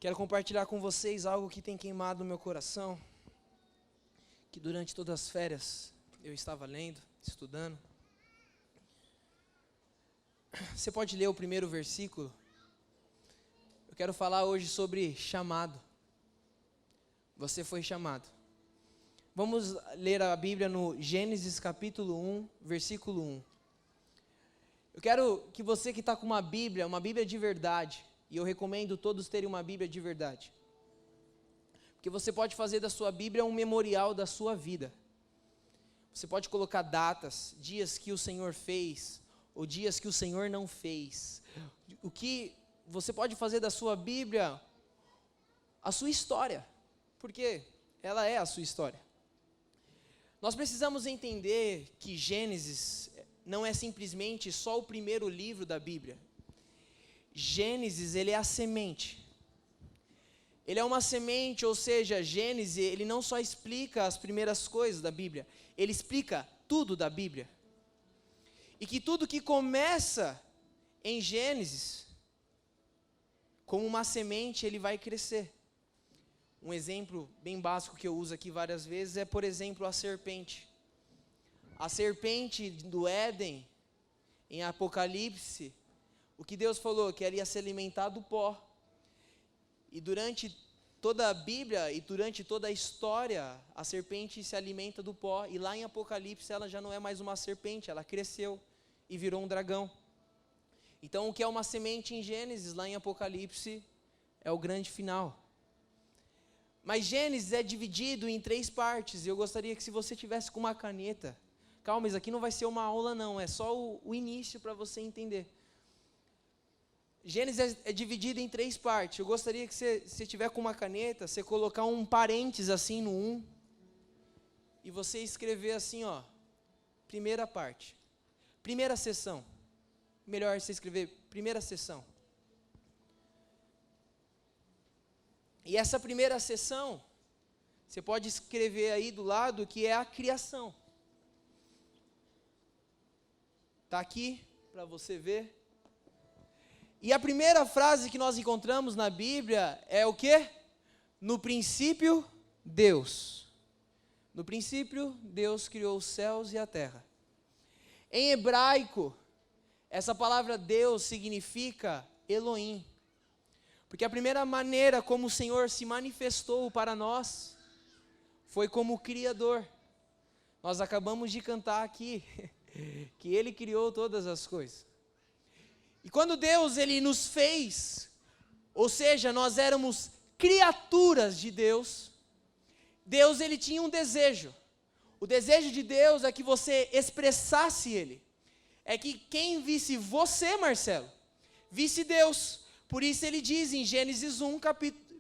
Quero compartilhar com vocês algo que tem queimado no meu coração, que durante todas as férias eu estava lendo, estudando. Você pode ler o primeiro versículo? Eu quero falar hoje sobre chamado. Você foi chamado. Vamos ler a Bíblia no Gênesis capítulo 1, versículo 1. Eu quero que você que está com uma Bíblia de verdade, e eu recomendo todos terem uma Bíblia de verdade, porque você pode fazer da sua Bíblia um memorial da sua vida. Você pode colocar datas, dias que o Senhor fez, ou dias que o Senhor não fez. O que você pode fazer da sua Bíblia a sua história, porque ela é a sua história. Nós precisamos entender que Gênesis não é simplesmente só o primeiro livro da Bíblia. Gênesis, ele é a semente. Ele é uma semente, ou seja, Gênesis, ele não só explica as primeiras coisas da Bíblia, ele explica tudo da Bíblia. E que tudo que começa em Gênesis, como uma semente, ele vai crescer. Um exemplo bem básico que eu uso aqui várias vezes é, por exemplo, a serpente. A serpente do Éden, em Apocalipse, o que Deus falou? Que ela ia se alimentar do pó. E durante toda a Bíblia e durante toda a história, a serpente se alimenta do pó. E lá em Apocalipse ela já não é mais uma serpente, ela cresceu e virou um dragão. Então o que é uma semente em Gênesis, lá em Apocalipse, é o grande final. Mas Gênesis é dividido em 3 partes. E eu gostaria que, se você tivesse com uma caneta, calma, isso aqui não vai ser uma aula não, é só o início para você entender. Gênesis é dividido em 3 partes. Eu gostaria que se tiver com uma caneta, você colocar um parênteses assim no 1, e você escrever assim, ó, primeira parte, primeira sessão. Melhor você escrever primeira sessão. E essa primeira sessão, você pode escrever aí do lado que é a criação. Está aqui para você ver. E a primeira frase que nós encontramos na Bíblia é o quê? No princípio, Deus. No princípio, Deus criou os céus e a terra. Em hebraico, essa palavra Deus significa Elohim. Porque a primeira maneira como o Senhor se manifestou para nós foi como Criador. Nós acabamos de cantar aqui que Ele criou todas as coisas. E quando Deus ele nos fez, ou seja, nós éramos criaturas de Deus, Deus ele tinha um desejo. O desejo de Deus é que você expressasse Ele. É que quem visse você, Marcelo, visse Deus. Por isso ele diz em Gênesis 1,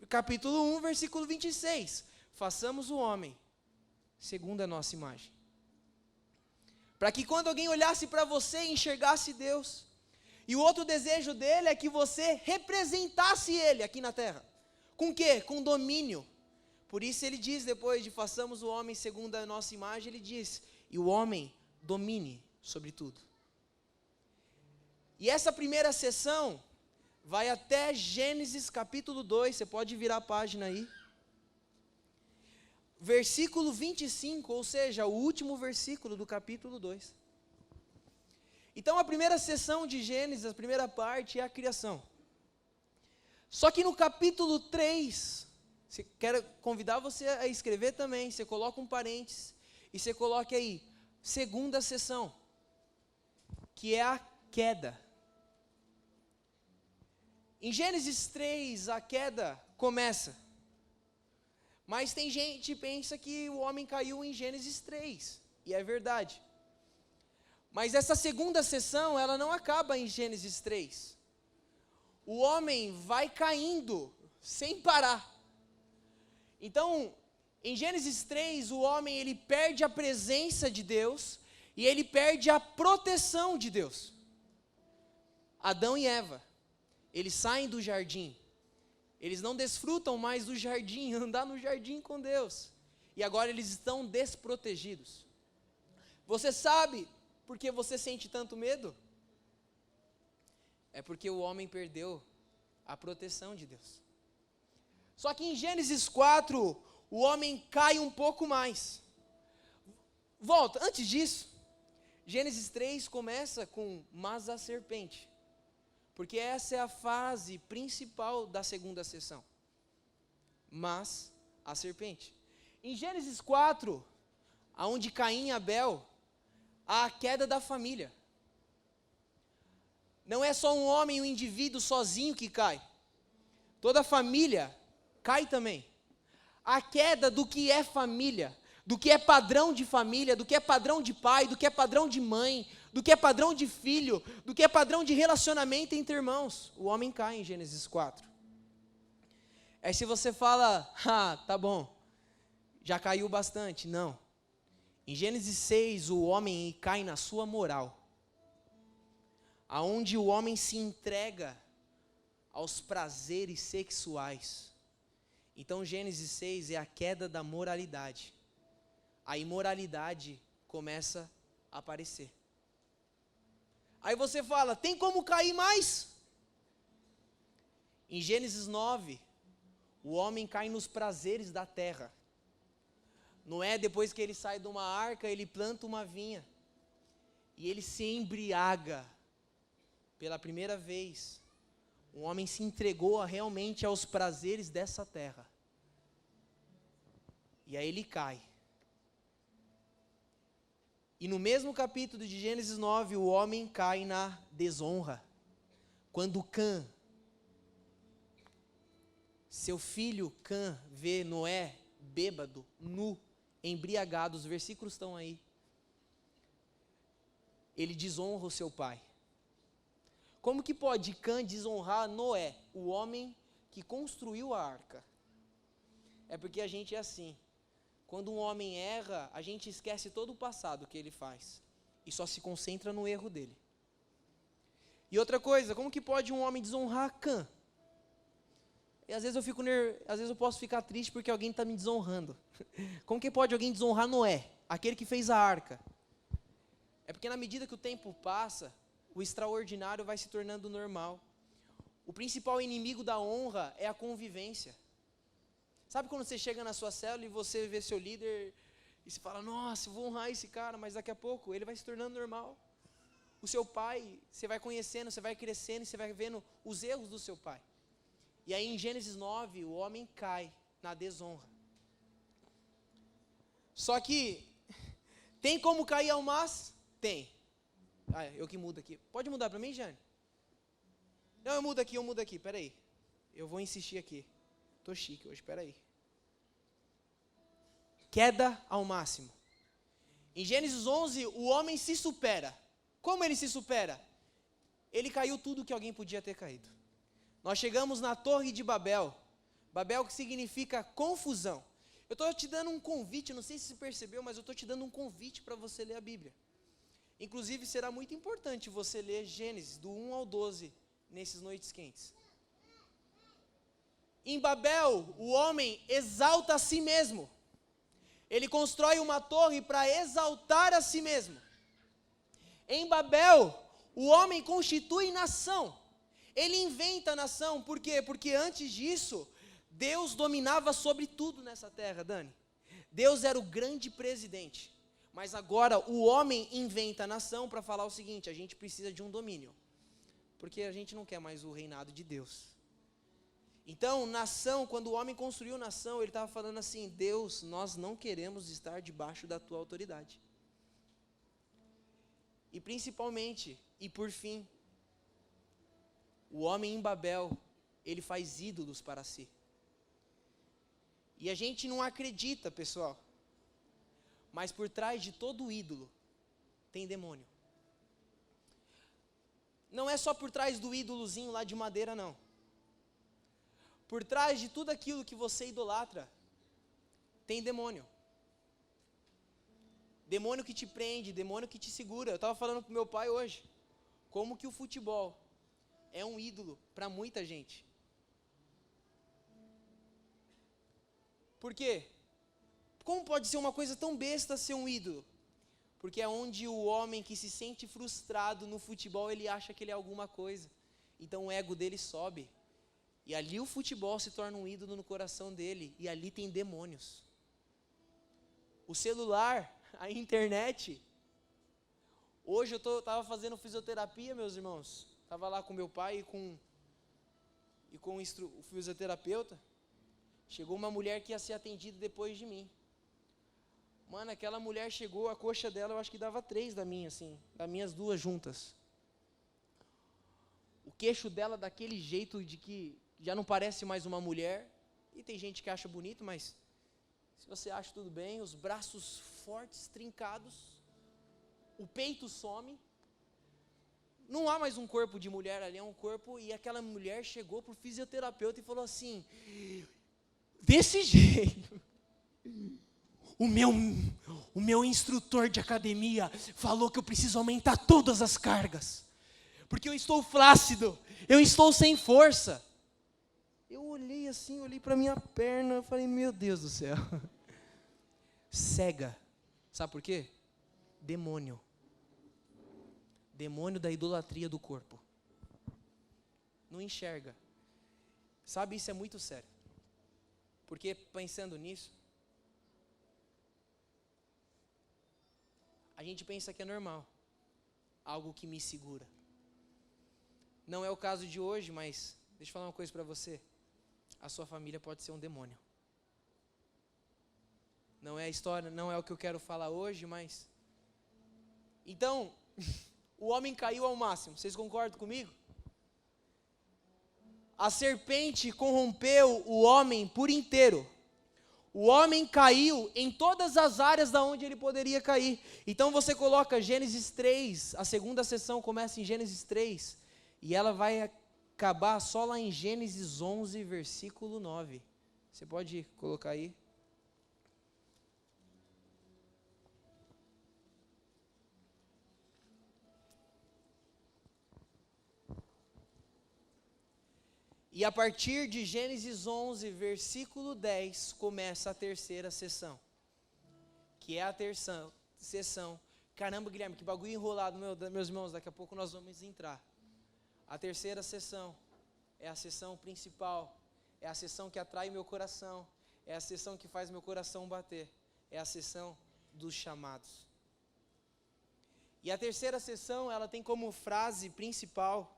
capítulo 1, versículo 26, façamos o homem segundo a nossa imagem. Para que quando alguém olhasse para você, enxergasse Deus. E o outro desejo dele é que você representasse ele aqui na terra. Com o quê? Com domínio. Por isso ele diz, depois de façamos o homem segundo a nossa imagem, ele diz, e o homem domine sobre tudo. E essa primeira sessão vai até Gênesis capítulo 2, você pode virar a página aí. Versículo 25, ou seja, o último versículo do capítulo 2. Então a primeira sessão de Gênesis, a primeira parte é a criação. Só que no capítulo 3, quero convidar você a escrever também, você coloca um parênteses, e você coloca aí, segunda sessão, que é a queda. Em Gênesis 3, a queda começa. Mas tem gente que pensa que o homem caiu em Gênesis 3, e é verdade. Mas essa segunda sessão, ela não acaba em Gênesis 3. O homem vai caindo sem parar. Então, em Gênesis 3, o homem ele perde a presença de Deus e ele perde a proteção de Deus. Adão e Eva, eles saem do jardim. Eles não desfrutam mais do jardim, andar no jardim com Deus. E agora eles estão desprotegidos. Você sabe por que você sente tanto medo? É porque o homem perdeu a proteção de Deus. Só que em Gênesis 4, o homem cai um pouco mais. Volta, antes disso, Gênesis 3 começa com mas a serpente. Porque essa é a fase principal da segunda sessão. Mas a serpente. Em Gênesis 4, aonde Caim e Abel, há a queda da família. Não é só um homem, um indivíduo sozinho que cai. Toda a família cai também. A queda do que é família, do que é padrão de família, do que é padrão de pai, do que é padrão de mãe, do que é padrão de filho, do que é padrão de relacionamento entre irmãos. O homem cai em Gênesis 4. Aí se você fala, tá bom, já caiu bastante. Não. Em Gênesis 6, o homem cai na sua moral. Aonde o homem se entrega aos prazeres sexuais. Então Gênesis 6 é a queda da moralidade. A imoralidade começa a aparecer. Aí você fala, tem como cair mais? Em Gênesis 9, o homem cai nos prazeres da terra. Noé, depois que ele sai de uma arca, ele planta uma vinha. E ele se embriaga. Pela primeira vez, um homem se entregou realmente aos prazeres dessa terra. E aí ele cai. E no mesmo capítulo de Gênesis 9, o homem cai na desonra. Quando Cã, seu filho Cã, vê Noé bêbado, nu, embriagado, os versículos estão aí. Ele desonra o seu pai. Como que pode Cã desonrar Noé, o homem que construiu a arca? É porque a gente é assim. Quando um homem erra, a gente esquece todo o passado que ele faz. E só se concentra no erro dele. E outra coisa, como que pode um homem desonrar Cã? E às vezes eu posso ficar triste porque alguém está me desonrando. Como que pode alguém desonrar Noé, aquele que fez a arca? É porque na medida que o tempo passa, o extraordinário vai se tornando normal. O principal inimigo da honra é a convivência. Sabe quando você chega na sua célula e você vê seu líder e se fala, nossa, eu vou honrar esse cara, mas daqui a pouco ele vai se tornando normal. O seu pai, você vai conhecendo, você vai crescendo, você vai vendo os erros do seu pai. E aí em Gênesis 9, o homem cai na desonra. Só que, tem como cair ao mas? Tem. Eu que mudo aqui. Pode mudar para mim, Jane? Não, eu mudo aqui, peraí. Eu vou insistir aqui. Tô chique hoje, peraí. Queda ao máximo. Em Gênesis 11, o homem se supera. Como ele se supera? Ele caiu tudo que alguém podia ter caído. Nós chegamos na Torre de Babel. Babel que significa confusão. Eu estou te dando um convite, não sei se você percebeu, mas eu estou te dando um convite para você ler a Bíblia. Inclusive, será muito importante você ler Gênesis, do 1 ao 12, nesses noites quentes. Em Babel, o homem exalta a si mesmo. Ele constrói uma torre para exaltar a si mesmo. Em Babel, o homem constitui nação. Ele inventa nação, por quê? Porque antes disso, Deus dominava sobre tudo nessa terra, Dani. Deus era o grande presidente. Mas agora o homem inventa a nação para falar o seguinte, a gente precisa de um domínio. Porque a gente não quer mais o reinado de Deus. Então, nação, quando o homem construiu nação, ele estava falando assim, Deus, nós não queremos estar debaixo da tua autoridade. E principalmente, e por fim, o homem em Babel, ele faz ídolos para si. E a gente não acredita, pessoal. Mas por trás de todo ídolo, tem demônio. Não é só por trás do ídolozinho lá de madeira, não. Por trás de tudo aquilo que você idolatra, tem demônio. Demônio que te prende, demônio que te segura. Eu estava falando para o meu pai hoje, como que o futebol é um ídolo para muita gente. Por quê? Como pode ser uma coisa tão besta ser um ídolo? Porque é onde o homem que se sente frustrado no futebol, ele acha que ele é alguma coisa. Então o ego dele sobe. E ali o futebol se torna um ídolo no coração dele. E ali tem demônios. O celular, a internet. Hoje eu estava fazendo fisioterapia, meus irmãos. Estava lá com meu pai e com o fisioterapeuta. Chegou uma mulher que ia ser atendida depois de mim. Mano, aquela mulher chegou, a coxa dela eu acho que dava 3 da minha, assim. Das minhas 2 juntas. O queixo dela daquele jeito de que já não parece mais uma mulher. E tem gente que acha bonito, mas se você acha tudo bem. Os braços fortes, trincados. O peito some. Não há mais um corpo de mulher ali, é um corpo. E aquela mulher chegou para o fisioterapeuta e falou assim: desse jeito, o meu instrutor de academia falou que eu preciso aumentar todas as cargas, porque eu estou flácido, eu estou sem força. Eu olhei assim, olhei para minha perna, falei: meu Deus do céu. Cega. Sabe por quê? Demônio. Demônio da idolatria do corpo. Não enxerga. Sabe, isso é muito sério. Porque pensando nisso, a gente pensa que é normal. Algo que me segura. Não é o caso de hoje, mas deixa eu falar uma coisa para você. A sua família pode ser um demônio. Não é a história, não é o que eu quero falar hoje, mas... Então, o homem caiu ao máximo. Vocês concordam comigo? A serpente corrompeu o homem por inteiro. O homem caiu em todas as áreas da onde ele poderia cair. Então você coloca Gênesis 3, a segunda sessão começa em Gênesis 3, e ela vai acabar só lá em Gênesis 11, versículo 9. Você pode colocar aí? E a partir de Gênesis 11, versículo 10, começa a terceira sessão. Que é a terceira sessão. Caramba, Guilherme, que bagulho enrolado, meus irmãos, daqui a pouco nós vamos entrar. A terceira sessão é a sessão principal. É a sessão que atrai meu coração. É a sessão que faz meu coração bater. É a sessão dos chamados. E a terceira sessão, ela tem como frase principal...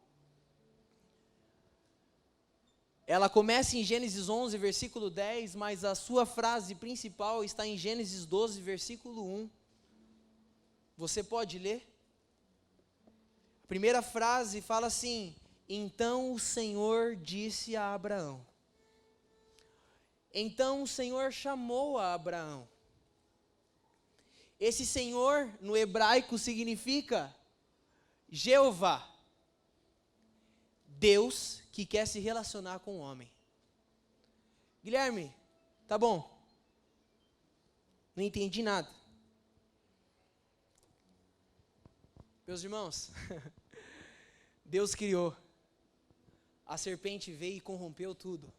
Ela começa em Gênesis 11, versículo 10, mas a sua frase principal está em Gênesis 12, versículo 1. Você pode ler? A primeira frase fala assim: então o Senhor disse a Abraão. Então o Senhor chamou a Abraão. Esse Senhor, no hebraico, significa Jeová. Deus que quer se relacionar com o homem. Guilherme, tá bom. Não entendi nada. Meus irmãos, Deus criou. A serpente veio e corrompeu tudo.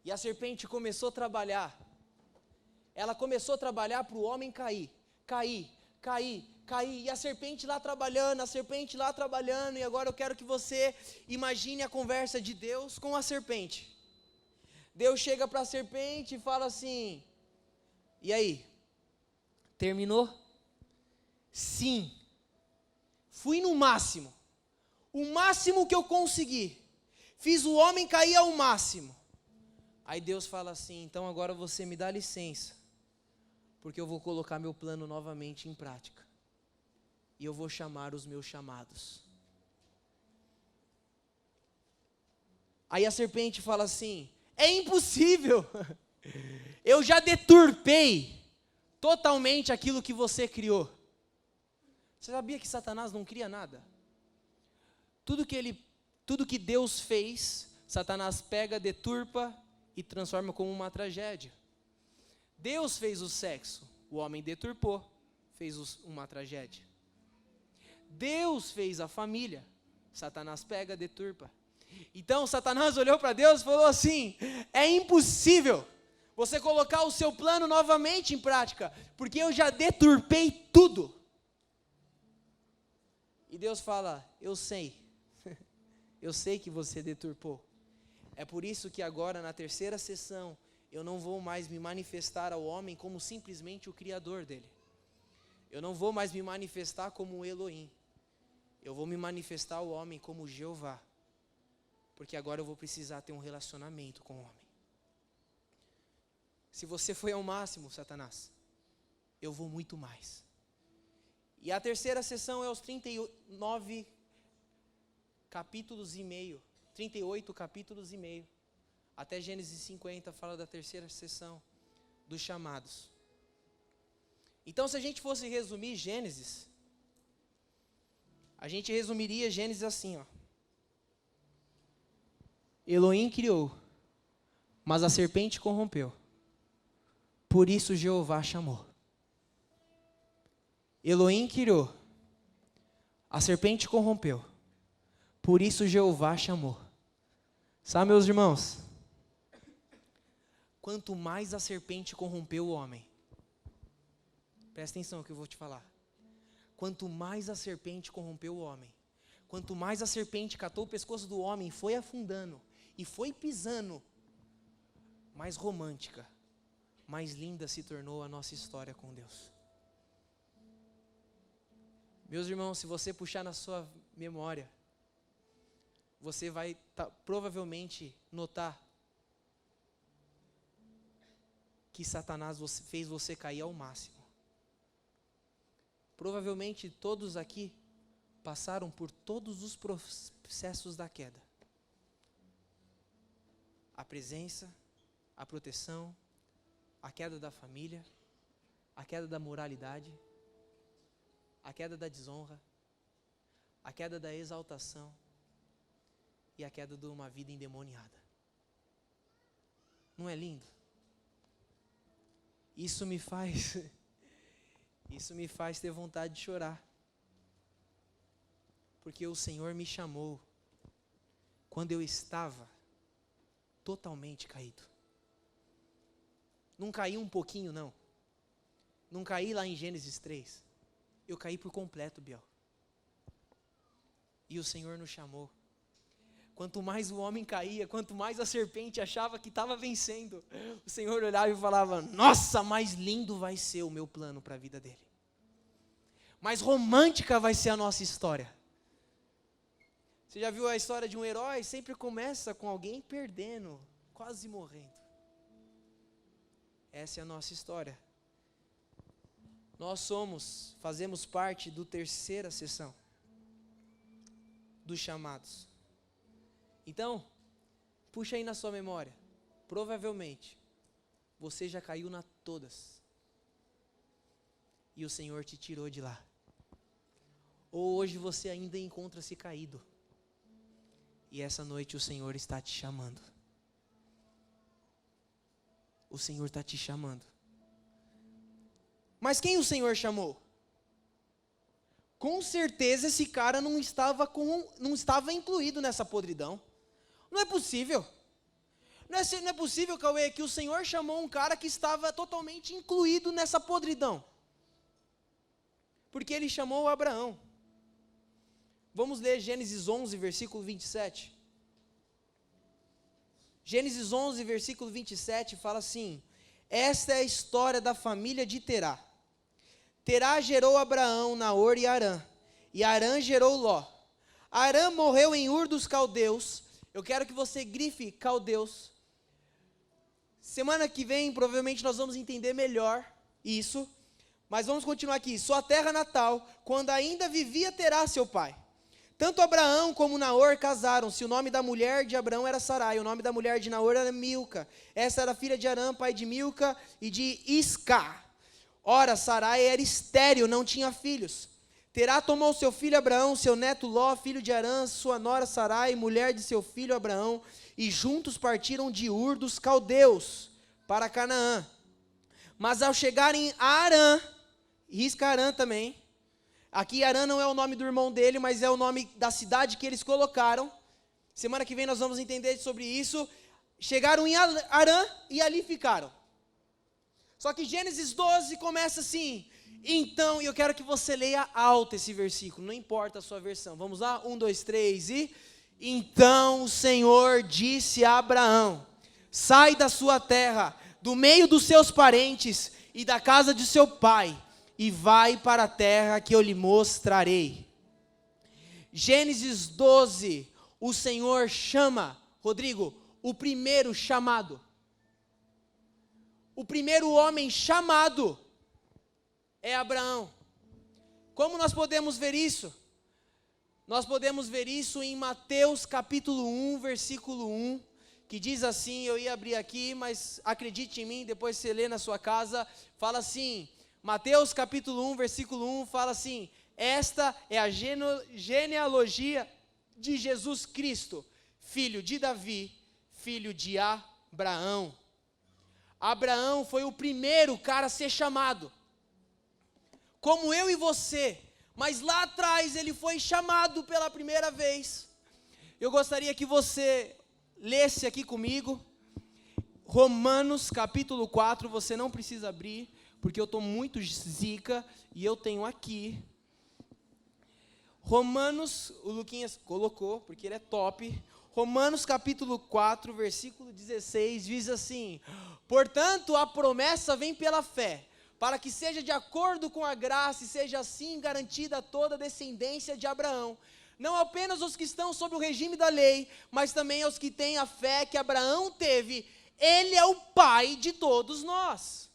E a serpente começou a trabalhar. Ela começou a trabalhar para o homem cair. E a serpente lá trabalhando, e agora eu quero que você imagine a conversa de Deus com a serpente. Deus chega para a serpente e fala assim: e aí, terminou? Sim, fui no máximo, o máximo que eu consegui, fiz o homem cair ao máximo. Aí Deus fala assim: então agora você me dá licença, porque eu vou colocar meu plano novamente em prática. E eu vou chamar os meus chamados. Aí a serpente fala assim: é impossível. Eu já deturpei totalmente aquilo que você criou. Você sabia que Satanás não cria nada? Tudo que Deus fez, Satanás pega, deturpa e transforma como uma tragédia. Deus fez o sexo, o homem deturpou, fez uma tragédia. Deus fez a família, Satanás pega, deturpa. Então Satanás olhou para Deus e falou assim: é impossível você colocar o seu plano novamente em prática, porque eu já deturpei tudo. E Deus fala: eu sei que você deturpou, É por isso que agora, na terceira sessão, eu não vou mais me manifestar ao homem como simplesmente o Criador dele. Eu não vou mais me manifestar como o Elohim. Eu vou me manifestar ao homem como Jeová. Porque agora eu vou precisar ter um relacionamento com o homem. Se você foi ao máximo, Satanás, eu vou muito mais. E a terceira sessão é os 39 capítulos e meio. 38 capítulos e meio. Até Gênesis 50 fala da terceira sessão dos chamados. Então, se a gente fosse resumir Gênesis, a gente resumiria Gênesis assim, ó. Elohim criou, mas a serpente corrompeu. Por isso Jeová chamou. Elohim criou, a serpente corrompeu. Por isso Jeová chamou. Sabe, meus irmãos? Quanto mais a serpente corrompeu o homem, presta atenção no que eu vou te falar. Quanto mais a serpente corrompeu o homem, quanto mais a serpente catou o pescoço do homem, foi afundando e foi pisando, mais romântica, mais linda se tornou a nossa história com Deus. Meus irmãos, se você puxar na sua memória, você vai provavelmente notar que Satanás fez você cair ao máximo. Provavelmente todos aqui passaram por todos os processos da queda. A presença, a proteção, a queda da família, a queda da moralidade, a queda da desonra, a queda da exaltação e a queda de uma vida endemoniada. Não é lindo? Isso me faz ter vontade de chorar. Porque o Senhor me chamou quando eu estava totalmente caído. Não caí um pouquinho, não. Não caí lá em Gênesis 3. Eu caí por completo, Biel. E o Senhor nos chamou. Quanto mais o homem caía, quanto mais a serpente achava que estava vencendo, o Senhor olhava e falava: nossa, mais lindo vai ser o meu plano para a vida dele. Mais romântica vai ser a nossa história. Você já viu a história de um herói? Sempre começa com alguém perdendo, quase morrendo. Essa é a nossa história. Nós fazemos parte da terceira sessão dos chamados. Então, puxa aí na sua memória. Provavelmente, você já caiu na todas. E o Senhor te tirou de lá. Ou hoje você ainda encontra-se caído. E essa noite o Senhor está te chamando. O Senhor está te chamando. Mas quem o Senhor chamou? Com certeza esse cara não estava incluído nessa podridão. Não é possível. Não é possível, Cauê, que o Senhor chamou um cara que estava totalmente incluído nessa podridão. Porque ele chamou Abraão. Vamos ler Gênesis 11, versículo 27. Gênesis 11, versículo 27 fala assim: esta é a história da família de Terá. Terá gerou Abraão, Naor e Harã. E Harã gerou Ló. Harã morreu em Ur dos Caldeus. Eu quero que você grife Caldeus. Semana que vem, provavelmente, nós vamos entender melhor isso. Mas vamos continuar aqui. Sua terra natal, quando ainda vivia Terá, seu pai. Tanto Abraão como Naor casaram-se. O nome da mulher de Abraão era Sarai. O nome da mulher de Naor era Milca. Essa era filha de Harã, pai de Milca e de Isca. Ora, Sarai era estéril, não tinha filhos. Terá tomou seu filho Abraão, seu neto Ló, filho de Harã, sua nora Sarai, mulher de seu filho Abraão, e juntos partiram de Ur dos Caldeus para Canaã. Mas ao chegarem a Harã, risca Harã também. Aqui Harã não é o nome do irmão dele, mas é o nome da cidade que eles colocaram. Semana que vem nós vamos entender sobre isso. Chegaram em Harã e ali ficaram. Só que Gênesis 12 começa assim: então, eu quero que você leia alto esse versículo, não importa a sua versão. Vamos lá? 1, 2, 3 e... Então o Senhor disse a Abraão: sai da sua terra, do meio dos seus parentes e da casa de seu pai, e vai para a terra que eu lhe mostrarei. Gênesis 12, o Senhor chama, Rodrigo, o primeiro chamado. O primeiro homem chamado é Abraão. Como nós podemos ver isso? Nós podemos ver isso em Mateus capítulo 1, versículo 1, que diz assim, eu ia abrir aqui, mas acredite em mim, depois você lê na sua casa, fala assim, Mateus capítulo 1, versículo 1, fala assim, esta é a genealogia de Jesus Cristo, filho de Davi, filho de Abraão. Abraão foi o primeiro cara a ser chamado, como eu e você, mas lá atrás ele foi chamado pela primeira vez. Eu gostaria que você lesse aqui comigo, Romanos capítulo 4, você não precisa abrir, porque eu estou muito zica, e eu tenho aqui, Romanos, o Luquinhas colocou, porque ele é top, Romanos capítulo 4, versículo 16, diz assim, portanto a promessa vem pela fé, para que seja de acordo com a graça e seja assim garantida toda a descendência de Abraão, não apenas os que estão sob o regime da lei, mas também aos que têm a fé que Abraão teve. Ele é o pai de todos nós,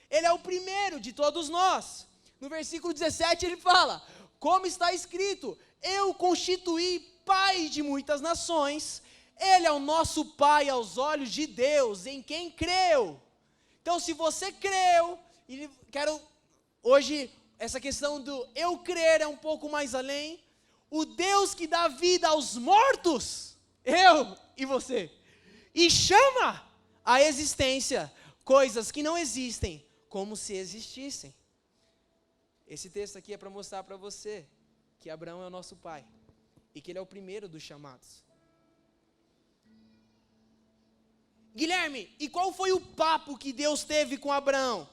ele é o primeiro de todos nós. No versículo 17 ele fala, como está escrito, eu constituí pai de muitas nações, ele é o nosso pai aos olhos de Deus, em quem creu. Então se você creu, e quero, hoje, essa questão do eu crer é um pouco mais além. O Deus que dá vida aos mortos, eu e você, e chama à existência coisas que não existem, como se existissem. Esse texto aqui é para mostrar para você que Abraão é o nosso pai, e que ele é o primeiro dos chamados. Guilherme, e qual foi o papo que Deus teve com Abraão?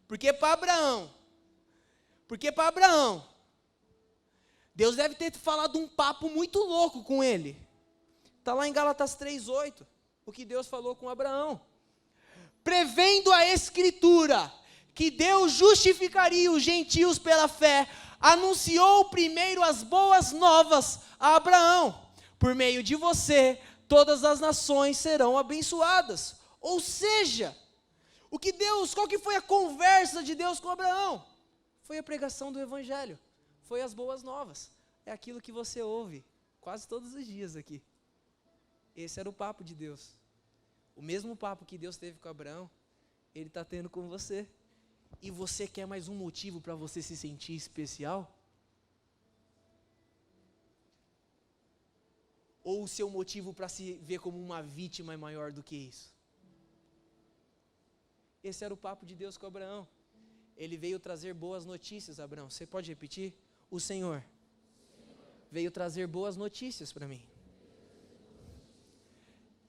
Porque para Abraão, Deus deve ter falado um papo muito louco com ele. Está lá em Gálatas 3:8, o que Deus falou com Abraão. Prevendo a Escritura, que Deus justificaria os gentios pela fé, anunciou primeiro as boas novas a Abraão. Por meio de você, todas as nações serão abençoadas. Ou seja, qual que foi a conversa de Deus com Abraão? Foi a pregação do Evangelho, foi as boas novas, é aquilo que você ouve quase todos os dias aqui. Esse era o papo de Deus, o mesmo papo que Deus teve com Abraão, Ele está tendo com você. E você quer mais um motivo para você se sentir especial? Ou o seu motivo para se ver como uma vítima é maior do que isso? Esse era o papo de Deus com Abraão. Ele veio trazer boas notícias, Abraão. Você pode repetir? O Senhor veio trazer boas notícias para mim.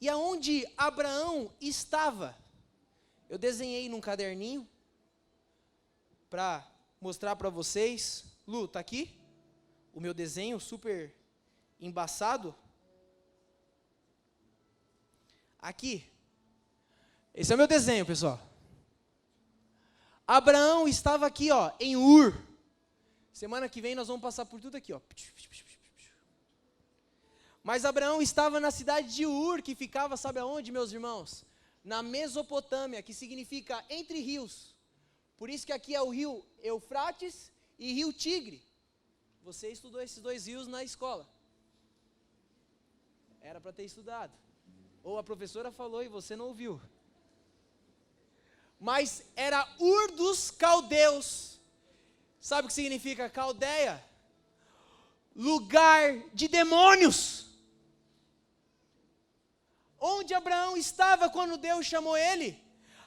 E aonde Abraão estava? Eu desenhei num caderninho para mostrar para vocês. Lu, tá aqui? O meu desenho super embaçado. Aqui. Esse é o meu desenho, pessoal. Abraão estava aqui, ó, em Ur. Semana que vem nós vamos passar por tudo aqui, ó. Mas Abraão estava na cidade de Ur, que ficava, sabe aonde, meus irmãos? Na Mesopotâmia, que significa entre rios. Por isso que aqui é o rio Eufrates e rio Tigre. Você estudou esses dois rios na escola. Era para ter estudado. Ou a professora falou e você não ouviu. Mas era Ur dos Caldeus. Sabe o que significa Caldeia? Lugar de demônios. Onde Abraão estava quando Deus chamou ele?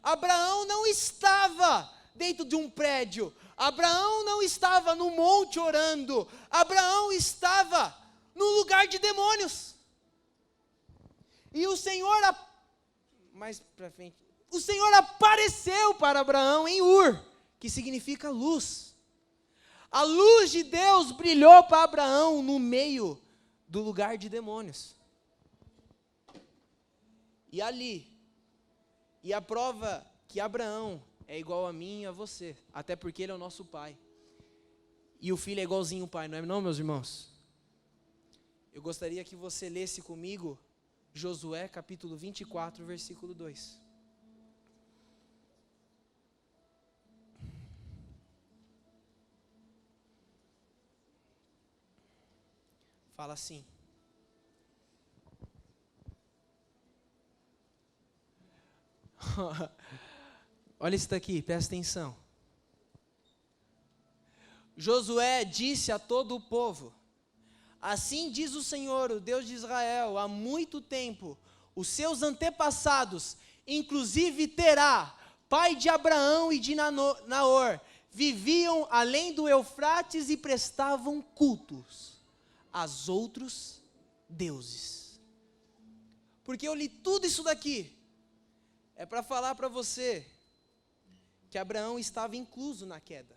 Abraão não estava dentro de um prédio. Abraão não estava no monte orando. Abraão estava no lugar de demônios. E o Senhor, mais para frente, o Senhor apareceu para Abraão em Ur, que significa luz. A luz de Deus brilhou para Abraão no meio do lugar de demônios. E ali, e a prova que Abraão é igual a mim e a você, até porque ele é o nosso pai. E o filho é igualzinho ao pai, não é não, meus irmãos? Eu gostaria que você lesse comigo Josué capítulo 24, versículo 2. Fala assim. Olha isso daqui, presta atenção. Josué disse a todo o povo: assim diz o Senhor, o Deus de Israel, há muito tempo, os seus antepassados, inclusive Terá, pai de Abraão e de Naor, viviam além do Eufrates e prestavam cultos aos outros deuses. Porque eu li tudo isso daqui, é para falar para você que Abraão estava incluso na queda.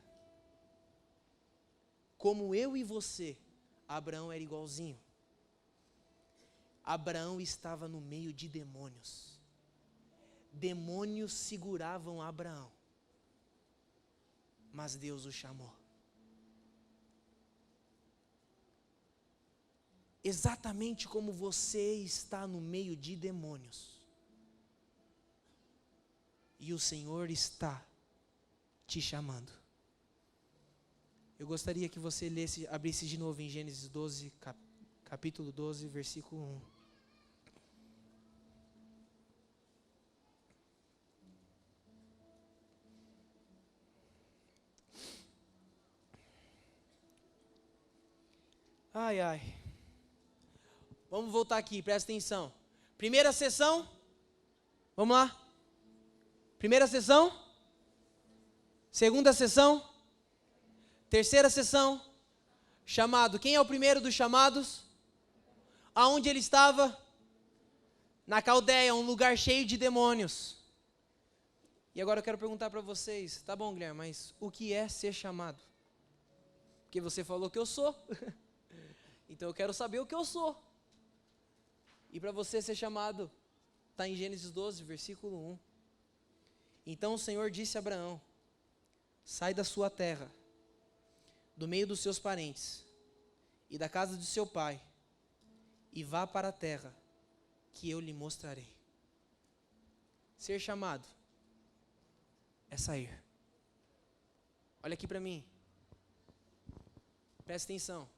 Como eu e você, Abraão era igualzinho. Abraão estava no meio de demônios. Demônios seguravam Abraão. Mas Deus o chamou. Exatamente como você está no meio de demônios. E o Senhor está te chamando. Eu gostaria que você abrisse de novo em Gênesis 12, capítulo 12, versículo 1. Ai, ai. Vamos voltar aqui, presta atenção. Primeira sessão. Vamos lá. Primeira sessão. Segunda sessão. Terceira sessão. Chamado. Quem é o primeiro dos chamados? Aonde ele estava? Na Caldeia, um lugar cheio de demônios. E agora eu quero perguntar para vocês, tá bom, Guilherme, mas o que é ser chamado? Porque você falou que eu sou. Então eu quero saber o que eu sou. E para você ser chamado, está em Gênesis 12, versículo 1. Então o Senhor disse a Abraão: sai da sua terra, do meio dos seus parentes, e da casa de seu pai, e vá para a terra que eu lhe mostrarei. Ser chamado é sair. Olha aqui para mim. Presta atenção.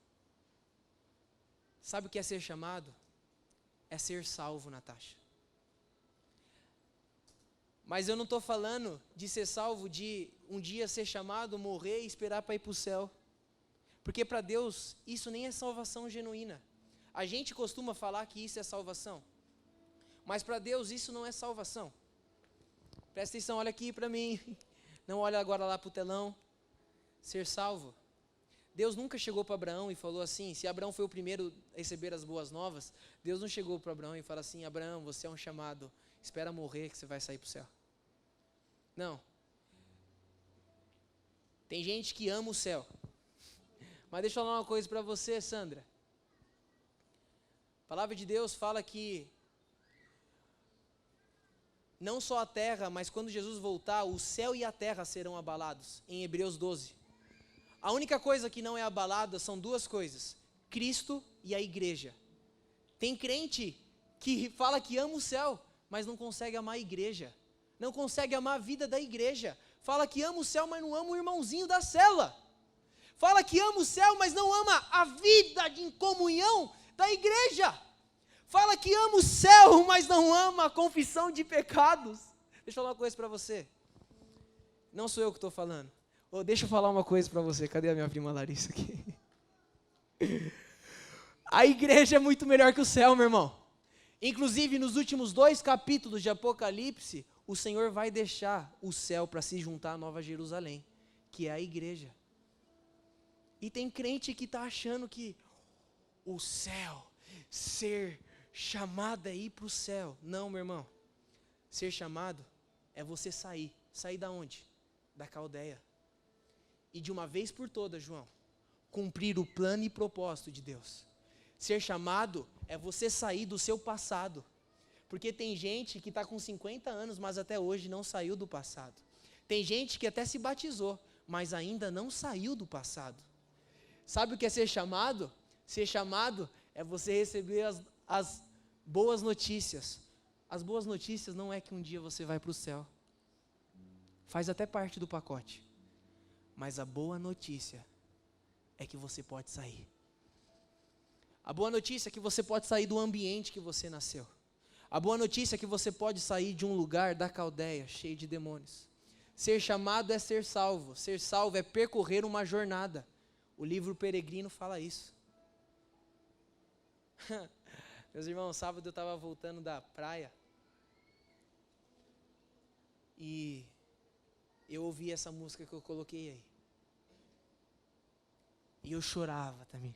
Sabe o que é ser chamado? É ser salvo, Natasha. Mas eu não estou falando de ser salvo, de um dia ser chamado, morrer e esperar para ir para o céu. Porque para Deus isso nem é salvação genuína. A gente costuma falar que isso é salvação. Mas para Deus isso não é salvação. Presta atenção, olha aqui para mim. Não olha agora lá para o telão. Ser salvo. Deus nunca chegou para Abraão e falou assim, se Abraão foi o primeiro a receber as boas novas, Deus não chegou para Abraão e falou assim: Abraão, você é um chamado, espera morrer que você vai sair para o céu. Não. Tem gente que ama o céu. Mas deixa eu falar uma coisa para você, Sandra. A palavra de Deus fala que não só a terra, mas quando Jesus voltar, o céu e a terra serão abalados, em Hebreus 12. A única coisa que não é abalada são duas coisas: Cristo e a igreja. Tem crente que fala que ama o céu, mas não consegue amar a igreja. Não consegue amar a vida da igreja. Fala que ama o céu, mas não ama o irmãozinho da cela. Fala que ama o céu, mas não ama a vida de comunhão da igreja. Fala que ama o céu, mas não ama a confissão de pecados. Deixa eu falar uma coisa para você. Não sou eu que estou falando. Deixa eu falar uma coisa para você. Cadê a minha prima Larissa aqui? A igreja é muito melhor que o céu, meu irmão. Inclusive, nos últimos 2 capítulos de Apocalipse, o Senhor vai deixar o céu para se juntar à Nova Jerusalém, que é a igreja. E tem crente que está achando que o céu, ser chamado é ir para o céu. Não, meu irmão. Ser chamado é você sair. Sair da onde? Da Caldeia. E de uma vez por todas, João, cumprir o plano e propósito de Deus. Ser chamado é você sair do seu passado. Porque tem gente que está com 50 anos, mas até hoje não saiu do passado. Tem gente que até se batizou, mas ainda não saiu do passado. Sabe o que é ser chamado? Ser chamado é você receber as boas notícias. As boas notícias não é que um dia você vai para o céu. Faz até parte do pacote. Mas a boa notícia é que você pode sair. A boa notícia é que você pode sair do ambiente que você nasceu. A boa notícia é que você pode sair de um lugar da caldeia, cheio de demônios. Ser chamado é ser salvo. Ser salvo é percorrer uma jornada. O livro Peregrino fala isso. Meus irmãos, sábado eu estava voltando da praia. E eu ouvi essa música que eu coloquei aí. E eu chorava também.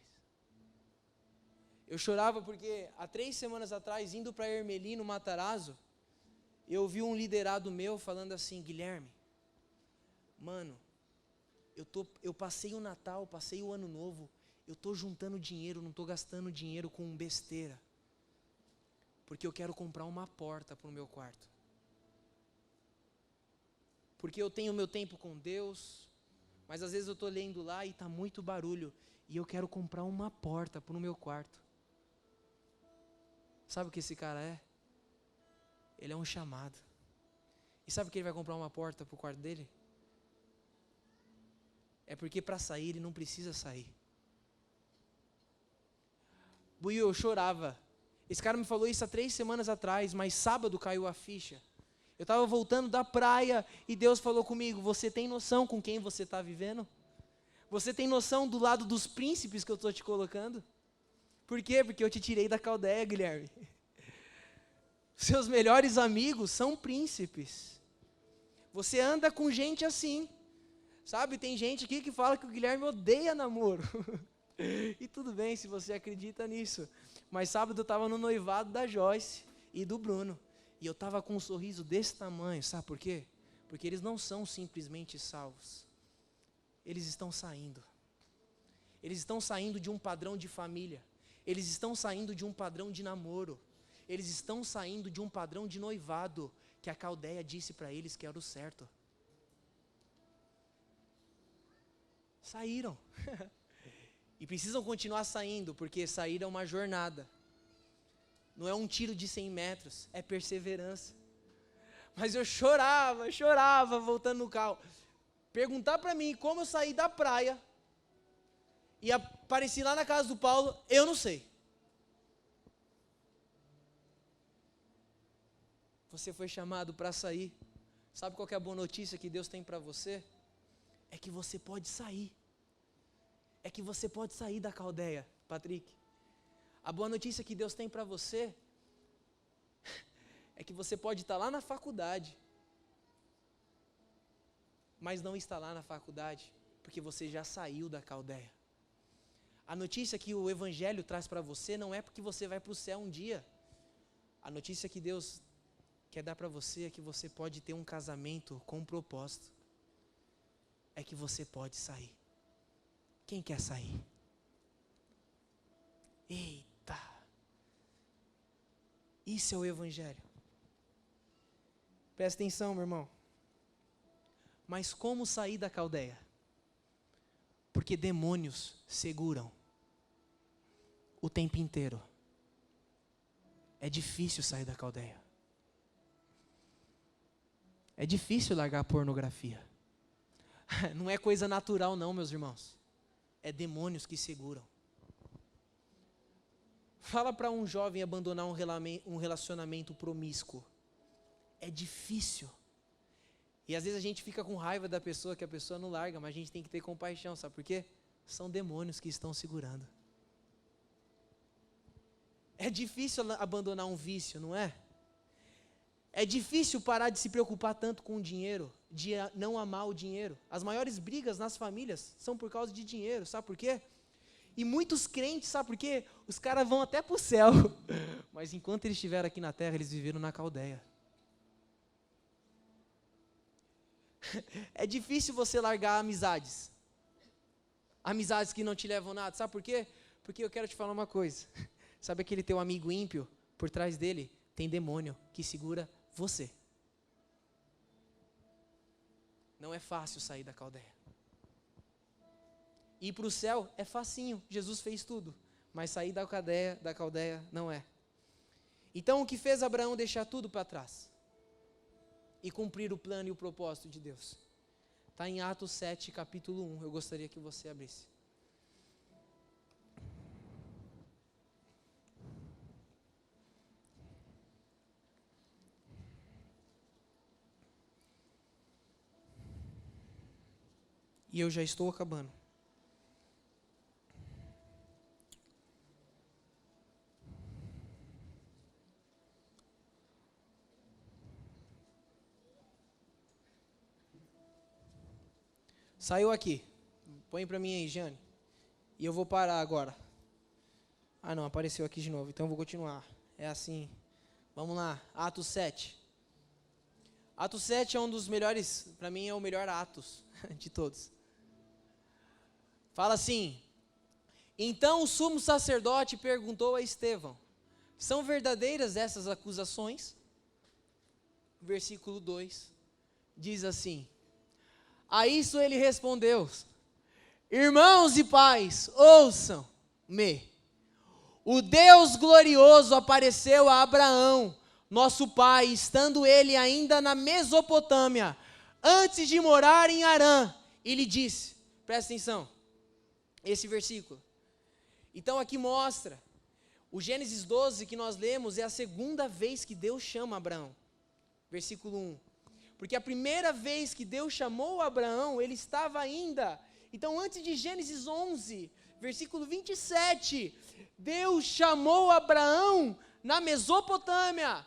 Eu chorava porque há 3 semanas atrás, indo para Ermelino, Matarazzo, eu ouvi um liderado meu falando assim: Guilherme, mano, eu passei o Natal, passei o Ano Novo, eu estou juntando dinheiro, não estou gastando dinheiro com besteira, porque eu quero comprar uma porta para o meu quarto. Porque eu tenho meu tempo com Deus, mas às vezes eu estou lendo lá e está muito barulho, e eu quero comprar uma porta para o meu quarto. Sabe o que esse cara é? Ele é um chamado. E sabe que ele vai comprar uma porta para o quarto dele? É porque para sair ele não precisa sair. Buiu, eu chorava. Esse cara me falou isso há 3 semanas atrás, mas sábado caiu a ficha. Eu estava voltando da praia e Deus falou comigo: você tem noção com quem você está vivendo? Você tem noção do lado dos príncipes que eu estou te colocando? Por quê? Porque eu te tirei da caldeia, Guilherme. Seus melhores amigos são príncipes. Você anda com gente assim. Sabe, tem gente aqui que fala que o Guilherme odeia namoro. E tudo bem se você acredita nisso. Mas sábado eu estava no noivado da Joyce e do Bruno. E eu estava com um sorriso desse tamanho. Sabe por quê? Porque eles não são simplesmente salvos. Eles estão saindo. Eles estão saindo de um padrão de família. Eles estão saindo de um padrão de namoro. Eles estão saindo de um padrão de noivado que a caldeia disse para eles que era o certo. Saíram. E precisam continuar saindo, porque sair é uma jornada. Não é um tiro de 100 metros, é perseverança. Mas eu chorava voltando no carro. Perguntar para mim como eu saí da praia e apareci lá na casa do Paulo, eu não sei. Você foi chamado para sair. Sabe qual que é a boa notícia que Deus tem para você? É que você pode sair. É que você pode sair da caldeia, Patrick. A boa notícia que Deus tem para você é que você pode estar lá na faculdade, mas não está lá na faculdade, porque você já saiu da caldeia. A notícia que o Evangelho traz para você não é porque você vai para o céu um dia. A notícia que Deus quer dar para você é que você pode ter um casamento com um propósito. É que você pode sair. Quem quer sair? Eita! Isso é o Evangelho. Presta atenção, meu irmão. Mas como sair da caldeia? Porque demônios seguram o tempo inteiro. É difícil sair da caldeia. É difícil largar a pornografia. Não é coisa natural não, meus irmãos. É demônios que seguram. Fala para um jovem abandonar um relacionamento promíscuo. É difícil. E às vezes a gente fica com raiva da pessoa, que a pessoa não larga, mas a gente tem que ter compaixão, sabe por quê? São demônios que estão segurando. É difícil abandonar um vício, não é? É difícil parar de se preocupar tanto com o dinheiro, de não amar o dinheiro. As maiores brigas nas famílias são por causa de dinheiro, sabe por quê? E muitos crentes, sabe por quê? Os caras vão até para o céu, mas enquanto eles estiveram aqui na terra, eles viveram na caldeia. É difícil você largar amizades. Amizades que não te levam a nada, sabe por quê? Porque eu quero te falar uma coisa. Sabe aquele teu amigo ímpio? Por trás dele tem demônio que segura você. Não é fácil sair da caldeia. Ir para o céu é facinho. Jesus fez tudo. Mas sair da caldeia não é. Então o que fez Abraão deixar tudo para trás? E cumprir o plano e o propósito de Deus? Está em Atos 7, capítulo 1. Eu gostaria que você abrisse. E eu já estou acabando. Saiu aqui. Põe para mim aí, Jane. E eu vou parar agora. Ah, não, apareceu aqui de novo. Então eu vou continuar. É assim. Vamos lá. Atos 7. Atos 7 é um dos melhores, para mim é o melhor Atos de todos. Fala assim: então o sumo sacerdote perguntou a Estevão: são verdadeiras essas acusações? Versículo 2 diz assim: a isso ele respondeu: irmãos e pais, ouçam-me. O Deus glorioso apareceu a Abraão, nosso pai, estando ele ainda na Mesopotâmia, antes de morar em Harã, e lhe disse, presta atenção, esse versículo. Então aqui mostra, o Gênesis 12 que nós lemos é a segunda vez que Deus chama Abraão. Versículo 1. Porque a primeira vez que Deus chamou Abraão, ele estava ainda. Então antes de Gênesis 11, versículo 27, Deus chamou Abraão na Mesopotâmia,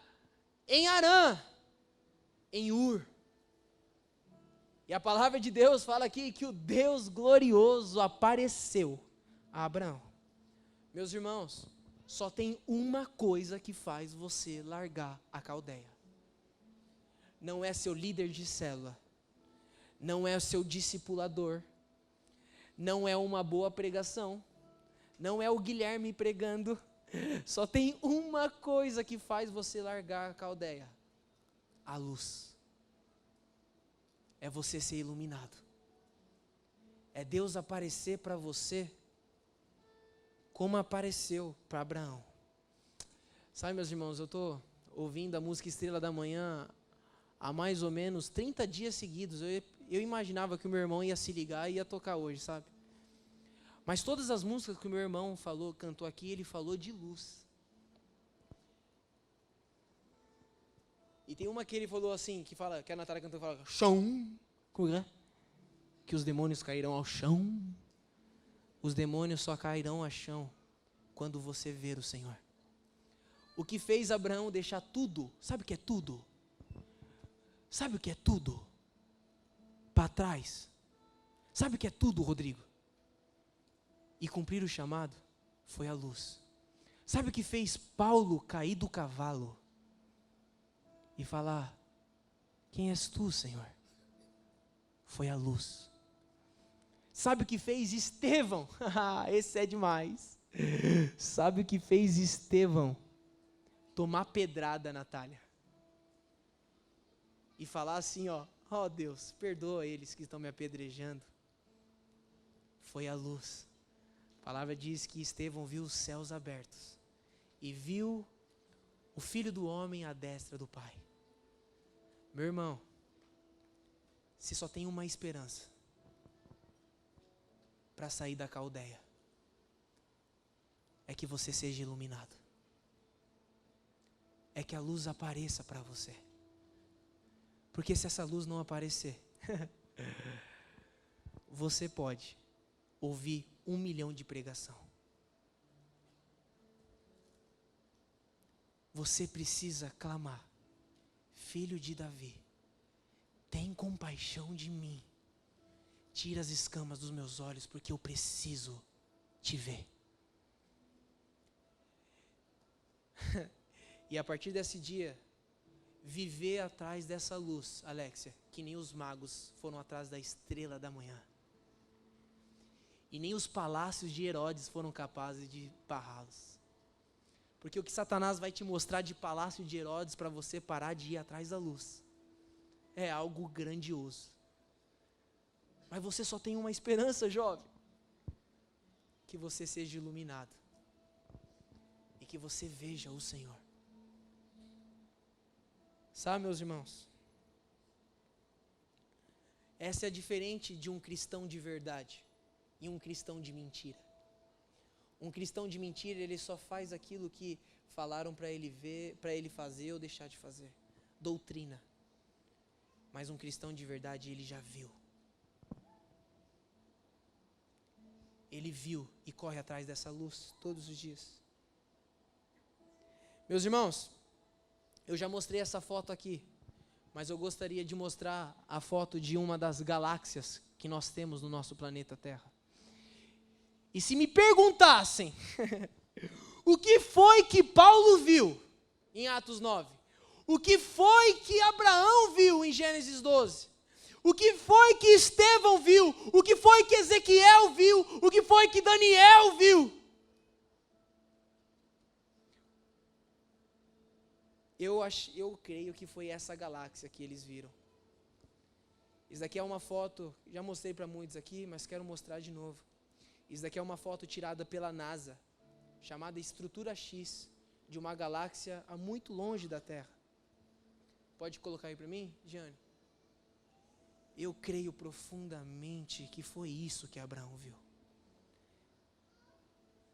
em Harã, em Ur. E a palavra de Deus fala aqui que o Deus glorioso apareceu a Abraão. Meus irmãos, só tem uma coisa que faz você largar a caldeia. Não é seu líder de célula, não é o seu discipulador, não é uma boa pregação, não é o Guilherme pregando. Só tem uma coisa que faz você largar a caldeia: a luz. É você ser iluminado. É Deus aparecer para você como apareceu para Abraão. Sabe, meus irmãos, eu estou ouvindo a música Estrela da Manhã há mais ou menos 30 dias seguidos. Eu imaginava que o meu irmão ia se ligar e ia tocar hoje, sabe? Mas todas as músicas que o meu irmão cantou aqui, ele falou de luz. E tem uma que ele falou assim, que a Natália cantou, fala, chão, como é? Que os demônios cairão ao chão. Os demônios só cairão ao chão quando você ver o Senhor. O que fez Abraão deixar tudo, sabe o que é tudo? Sabe o que é tudo? Para trás. Sabe o que é tudo, Rodrigo? E cumprir o chamado foi a luz. Sabe o que fez Paulo cair do cavalo e falar: quem és tu, Senhor? Foi a luz. Sabe o que fez Estevão? Esse é demais. Sabe o que fez Estevão tomar pedrada, Natália? E falar assim, ó Deus, perdoa eles que estão me apedrejando. Foi a luz. A palavra diz que Estevão viu os céus abertos e viu o Filho do Homem à destra do Pai. Meu irmão, se só tem uma esperança para sair da caldeia, é que você seja iluminado. É que a luz apareça para você. Porque se essa luz não aparecer, você pode ouvir 1 milhão de pregação. Você precisa clamar: Filho de Davi, tem compaixão de mim. Tira as escamas dos meus olhos, porque eu preciso te ver. E a partir desse dia, viver atrás dessa luz, Alexia, que nem os magos foram atrás da estrela da manhã. E nem os palácios de Herodes foram capazes de barrá-los. Porque o que Satanás vai te mostrar de palácio de Herodes para você parar de ir atrás da luz é algo grandioso. Mas você só tem uma esperança, jovem. Que você seja iluminado. E que você veja o Senhor. Sabe, meus irmãos? Essa é diferente de um cristão de verdade e um cristão de mentira. Um cristão de mentira, ele só faz aquilo que falaram para ele ver, para ele fazer ou deixar de fazer. Doutrina. Mas um cristão de verdade, ele já viu. Ele viu e corre atrás dessa luz todos os dias. Meus irmãos, eu já mostrei essa foto aqui, mas eu gostaria de mostrar a foto de uma das galáxias que nós temos no nosso planeta Terra. E se me perguntassem, o que foi que Paulo viu em Atos 9? O que foi que Abraão viu em Gênesis 12? O que foi que Estevão viu? O que foi que Ezequiel viu? O que foi que Daniel viu? Eu creio que foi essa galáxia que eles viram. Isso daqui é uma foto, já mostrei para muitos aqui, mas quero mostrar de novo. Isso daqui é uma foto tirada pela NASA, chamada Estrutura X, de uma galáxia a muito longe da Terra. Pode colocar aí para mim, Giane? Eu creio profundamente que foi isso que Abraão viu.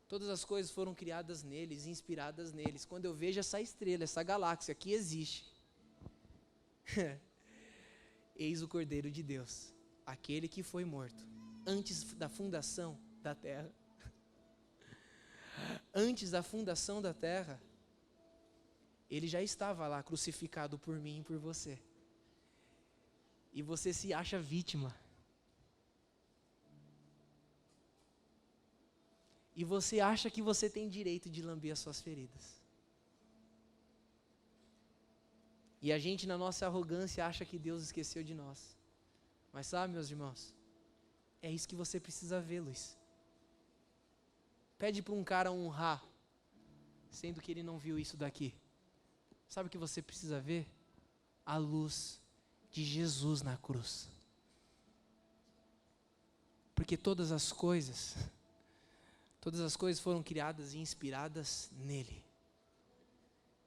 Todas as coisas foram criadas neles, inspiradas neles. Quando eu vejo essa estrela, essa galáxia que existe, eis o Cordeiro de Deus, aquele que foi morto antes da fundação da terra. Antes da fundação da terra, ele já estava lá crucificado por mim e por você. E você se acha vítima. E você acha que você tem direito de lamber as suas feridas. E a gente, na nossa arrogância, acha que Deus esqueceu de nós. Mas sabe, meus irmãos, é isso que você precisa ver, Luiz. Pede para um cara honrar, sendo que ele não viu isso daqui. Sabe o que você precisa ver? A luz de Jesus na cruz. Porque todas as coisas foram criadas e inspiradas nele.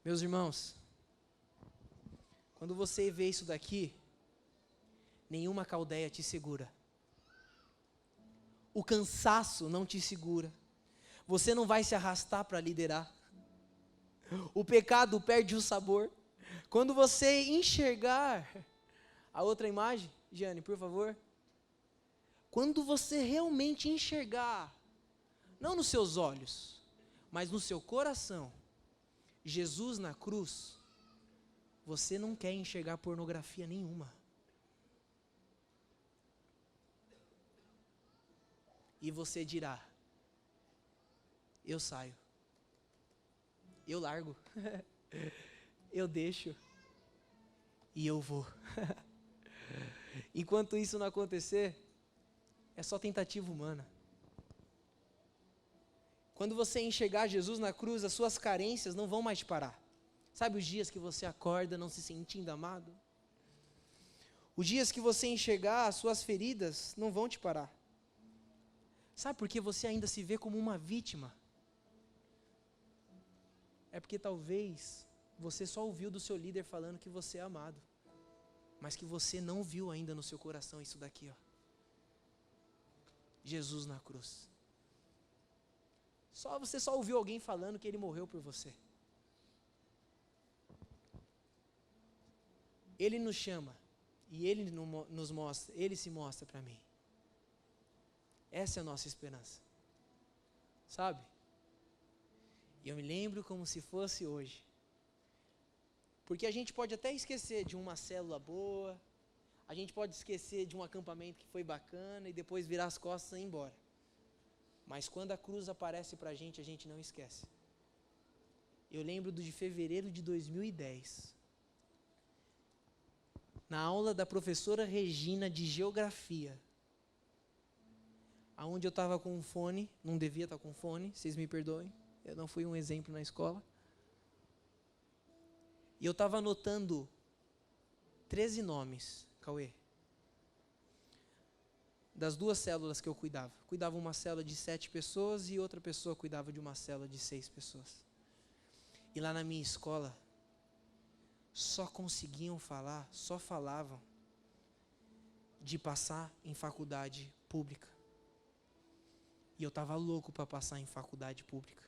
Meus irmãos, quando você vê isso daqui, nenhuma caldeia te segura. O cansaço não te segura. Você não vai se arrastar para liderar. O pecado perde o sabor. Quando você enxergar a outra imagem, Giane, por favor. Quando você realmente enxergar, não nos seus olhos, mas no seu coração, Jesus na cruz, você não quer enxergar pornografia nenhuma. E você dirá, eu saio, eu largo, eu deixo e eu vou. Enquanto isso não acontecer, é só tentativa humana. Quando você enxergar Jesus na cruz, as suas carências não vão mais te parar. Sabe os dias que você acorda não se sentindo amado? Os dias que você enxergar as suas feridas não vão te parar. Sabe por que você ainda se vê como uma vítima? É porque talvez você só ouviu do seu líder falando que você é amado, mas que você não viu ainda no seu coração isso daqui, ó. Jesus na cruz. Você só ouviu alguém falando que ele morreu por você. Ele nos chama e ele nos mostra, ele se mostra para mim. Essa é a nossa esperança. Sabe? E eu me lembro como se fosse hoje. Porque a gente pode até esquecer de uma célula boa, a gente pode esquecer de um acampamento que foi bacana e depois virar as costas e ir embora. Mas quando a cruz aparece para a gente não esquece. Eu lembro de fevereiro de 2010. Na aula da professora Regina de Geografia, aonde eu estava com um fone, não devia estar com fone, vocês me perdoem, eu não fui um exemplo na escola. E eu estava anotando 13 nomes, Cauê, das 2 células que eu cuidava. Cuidava uma célula de 7 pessoas e outra pessoa cuidava de uma célula de 6 pessoas. E lá na minha escola, só conseguiam falar, só falavam de passar em faculdade pública. E eu estava louco para passar em faculdade pública.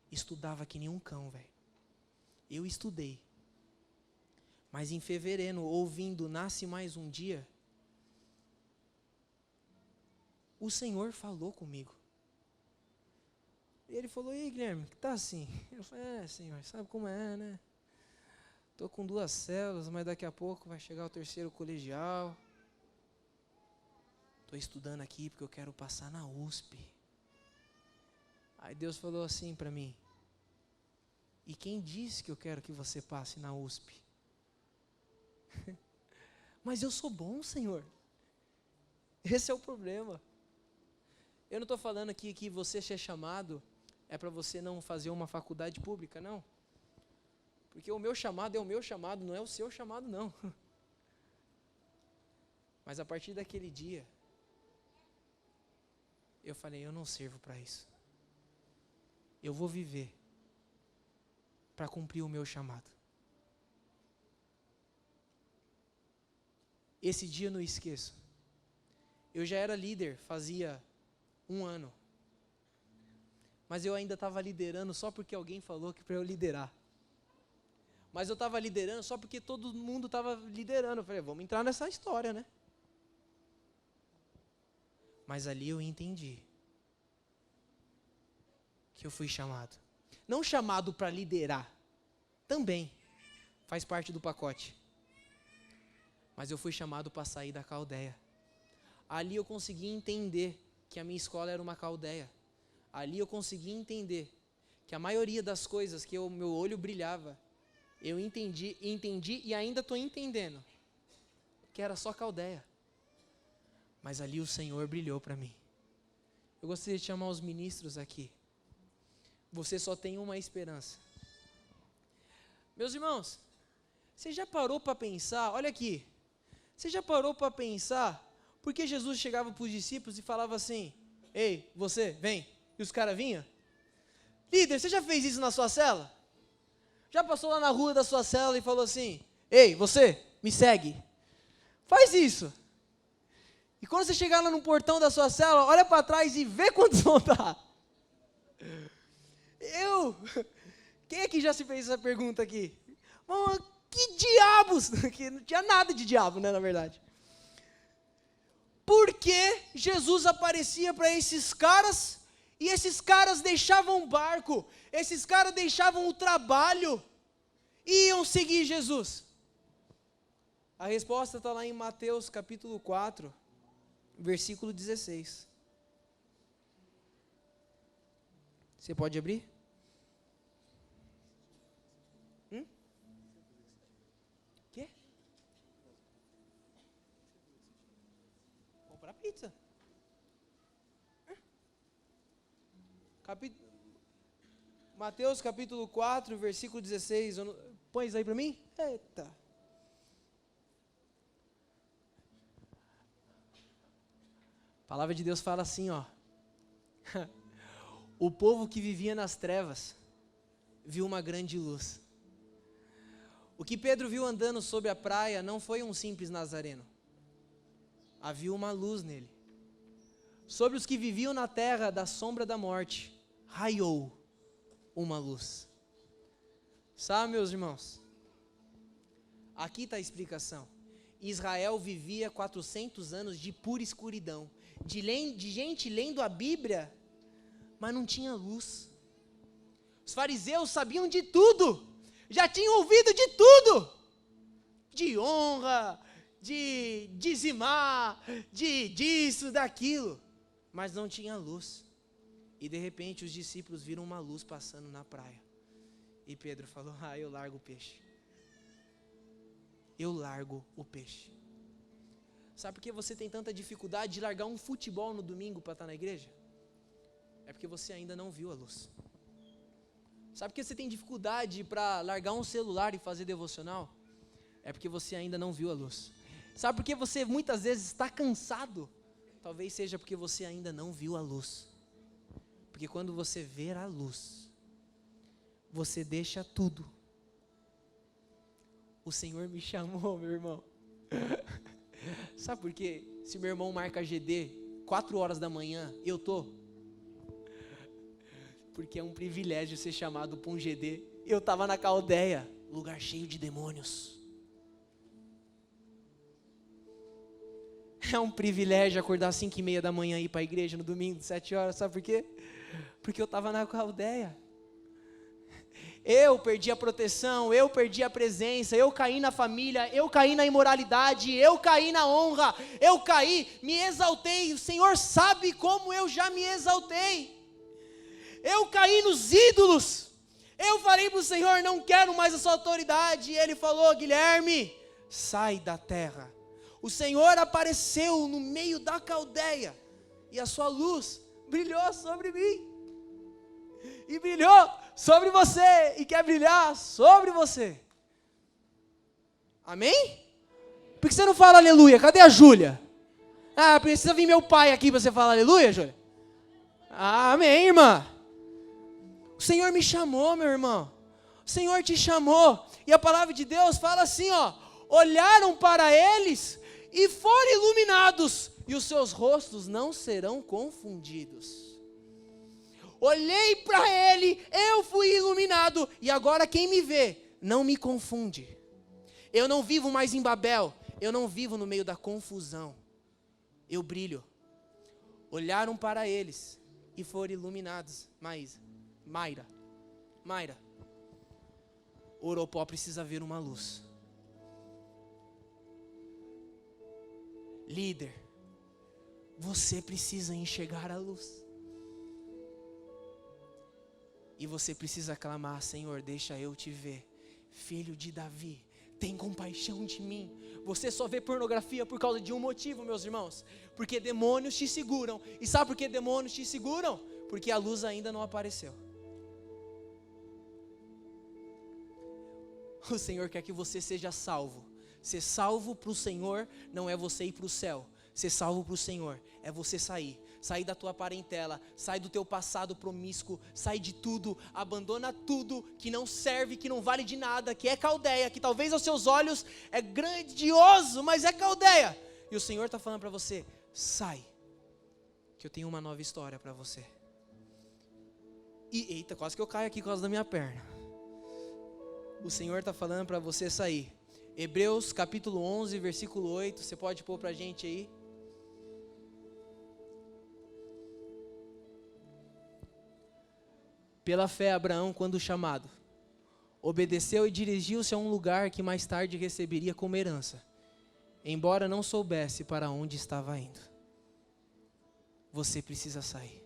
Estudava que nem um cão, velho. Eu estudei. Mas em fevereiro, ouvindo Nasce Mais Um Dia, o Senhor falou comigo. E Ele falou: "E aí, Guilherme, que tá assim?" Eu falei: Senhor, sabe como é, né? Tô com 2 células, mas daqui a pouco vai chegar o 3º colegial. Tô estudando aqui porque eu quero passar na USP. Aí Deus falou assim para mim: "E quem disse que eu quero que você passe na USP?" Mas eu sou bom, Senhor. Esse é o problema. Eu não estou falando aqui que você ser chamado é para você não fazer uma faculdade pública, não. Porque o meu chamado é o meu chamado, não é o seu chamado, não. Mas a partir daquele dia, eu falei: eu não sirvo para isso. Eu vou viver para cumprir o meu chamado. Esse dia eu não esqueço. Eu já era líder fazia 1 ano. Mas eu ainda estava liderando só porque alguém falou que para eu liderar. Mas eu estava liderando só porque todo mundo estava liderando. Eu falei: vamos entrar nessa história, né? Mas ali eu entendi que eu fui chamado. Não chamado para liderar, também faz parte do pacote. Mas eu fui chamado para sair da caldeia. Ali eu consegui entender que a minha escola era uma caldeia. Ali eu consegui entender que a maioria das coisas que meu olho brilhava, eu entendi e ainda estou entendendo que era só caldeia. Mas ali o Senhor brilhou para mim. Eu gostaria de chamar os ministros aqui. Você só tem uma esperança. Meus irmãos, você já parou para pensar, olha aqui, você já parou para pensar por que Jesus chegava para os discípulos e falava assim: ei, você, vem, e os caras vinham? Líder, você já fez isso na sua cela? Já passou lá na rua da sua cela e falou assim: ei, você, me segue. Faz isso. E quando você chegar lá no portão da sua cela, olha para trás e vê quantos vão estar. Quem é que já se fez essa pergunta aqui? Que diabos? Que não tinha nada de diabo, né, na verdade. Por que Jesus aparecia para esses caras e esses caras deixavam o barco, esses caras deixavam o trabalho e iam seguir Jesus? A resposta está lá em Mateus capítulo 4, versículo 16. Você pode abrir? Quê? Comprar pizza. Mateus capítulo 4, versículo 16. Põe isso aí para mim? Eita. A palavra de Deus fala assim, ó. O povo que vivia nas trevas viu uma grande luz. O que Pedro viu andando sobre a praia não foi um simples nazareno. Havia uma luz nele. Sobre os que viviam na terra da sombra da morte, raiou uma luz. Sabe, meus irmãos? Aqui está a explicação. Israel vivia 400 anos de pura escuridão. De gente lendo a Bíblia, mas não tinha luz. Os fariseus sabiam de tudo. Já tinham ouvido de tudo. De honra, de dizimar, disso, daquilo. Mas não tinha luz. E de repente os discípulos viram uma luz passando na praia. E Pedro falou: eu largo o peixe. Eu largo o peixe. Sabe por que você tem tanta dificuldade de largar um futebol no domingo para estar na igreja? É porque você ainda não viu a luz. Sabe por que você tem dificuldade para largar um celular e fazer devocional? É porque você ainda não viu a luz. Sabe por que você muitas vezes está cansado? Talvez seja porque você ainda não viu a luz. Porque quando você ver a luz, você deixa tudo. O Senhor me chamou, meu irmão. Sabe por quê? Se meu irmão marca GD 4 horas da manhã, eu tô. Porque é um privilégio ser chamado para um GD. Eu estava na Caldeia, lugar cheio de demônios. É um privilégio acordar às 5:30 da manhã e ir para a igreja no domingo, 7 horas, sabe por quê? Porque eu estava na Caldeia. Eu perdi a proteção, eu perdi a presença, eu caí na família, eu caí na imoralidade, eu caí na honra, eu caí, me exaltei, o Senhor sabe como eu já me exaltei. Eu caí nos ídolos, eu falei para o Senhor, não quero mais a sua autoridade, e Ele falou, Guilherme, sai da terra. O Senhor apareceu no meio da Caldeia, e a sua luz brilhou sobre mim, e brilhou sobre você, e quer brilhar sobre você. Amém? Por que você não fala aleluia? Cadê a Júlia? Ah, precisa vir meu pai aqui para você falar aleluia, Júlia? Ah, amém, irmã. O Senhor me chamou, meu irmão. O Senhor te chamou. E a palavra de Deus fala assim, ó. Olharam para eles e foram iluminados, e os seus rostos não serão confundidos. Olhei para ele, eu fui iluminado, e agora quem me vê, não me confunde. Eu não vivo mais em Babel, eu não vivo no meio da confusão. Eu brilho. Olharam para eles e foram iluminados. Mayra, o Oropó precisa ver uma luz. Líder, você precisa enxergar a luz. E você precisa clamar, Senhor, deixa eu te ver. Filho de Davi, tem compaixão de mim. Você só vê pornografia por causa de um motivo, meus irmãos. Porque demônios te seguram. E sabe por que demônios te seguram? Porque a luz ainda não apareceu. O Senhor quer que você seja salvo. Ser salvo para o Senhor não é você ir para o céu. Ser salvo para o Senhor é você sair da tua parentela, sai do teu passado promíscuo, sai de tudo, abandona tudo que não serve, que não vale de nada, que é Caldeia, que talvez aos seus olhos é grandioso, mas é Caldeia. E o Senhor está falando para você, sai, que eu tenho uma nova história para você. E eita, quase que eu caio aqui por causa da minha perna. O Senhor está falando para você sair. Hebreus capítulo 11, versículo 8, você pode pôr para a gente aí? Pela fé, Abraão, quando chamado, obedeceu e dirigiu-se a um lugar que mais tarde receberia como herança, embora não soubesse para onde estava indo. Você precisa sair.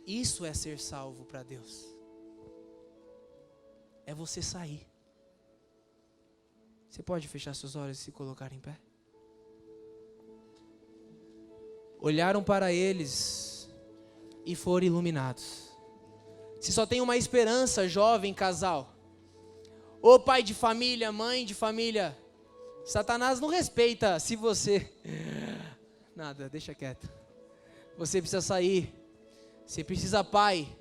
Isso é ser salvo para Deus. É você sair. Você pode fechar seus olhos e se colocar em pé? Olharam para eles e foram iluminados. Se só tem uma esperança, jovem casal, ou pai de família, mãe de família, Satanás não respeita se você... Nada, deixa quieto. Você precisa sair. Você precisa, pai,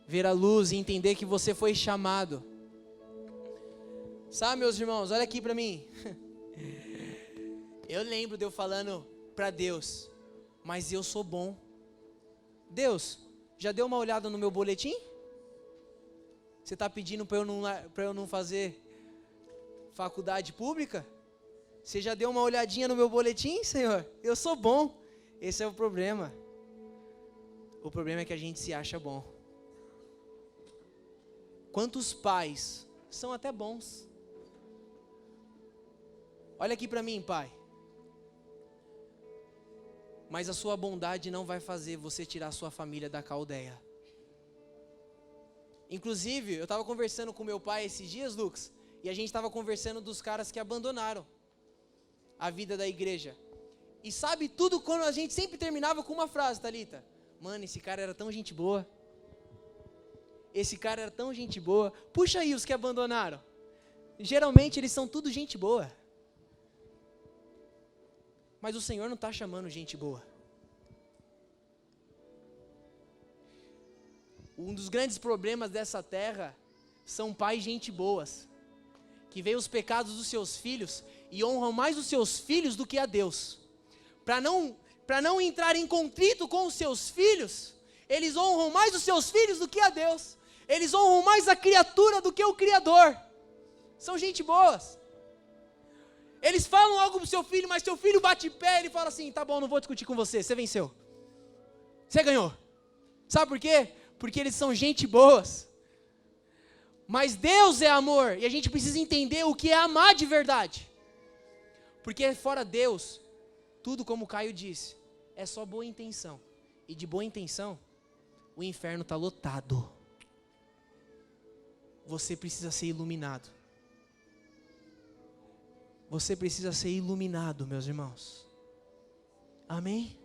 ver a luz e entender que você foi chamado. Sabe, meus irmãos, olha aqui para mim. Eu lembro de eu falando para Deus, mas eu sou bom. Deus, já deu uma olhada no meu boletim? Você está pedindo para eu não fazer faculdade pública? Você já deu uma olhadinha no meu boletim, Senhor? Eu sou bom. Esse é o problema. O problema é que a gente se acha bom. Quantos pais são até bons? Olha aqui para mim, pai. Mas a sua bondade não vai fazer você tirar a sua família da Caldeia. Inclusive, eu estava conversando com meu pai esses dias, Lucas, e a gente estava conversando dos caras que abandonaram a vida da igreja. E sabe tudo quando a gente sempre terminava com uma frase, Thalita? Mano, esse cara era tão gente boa. Esse cara era tão gente boa. Puxa aí os que abandonaram. Geralmente eles são tudo gente boa. Mas o Senhor não está chamando gente boa. Um dos grandes problemas dessa terra são pais gente boas, que veem os pecados dos seus filhos e honram mais os seus filhos do que a Deus. Para não entrar em conflito com os seus filhos, eles honram mais os seus filhos do que a Deus. Eles honram mais a criatura do que o Criador. São gente boas. Eles falam algo pro seu filho, mas seu filho bate pé, ele fala assim, tá bom, não vou discutir com você, você venceu. Você ganhou. Sabe por quê? Porque eles são gente boas. Mas Deus é amor, e a gente precisa entender o que é amar de verdade. Porque fora Deus, tudo como o Caio disse, é só boa intenção. E de boa intenção, o inferno está lotado. Você precisa ser iluminado. Você precisa ser iluminado, meus irmãos. Amém?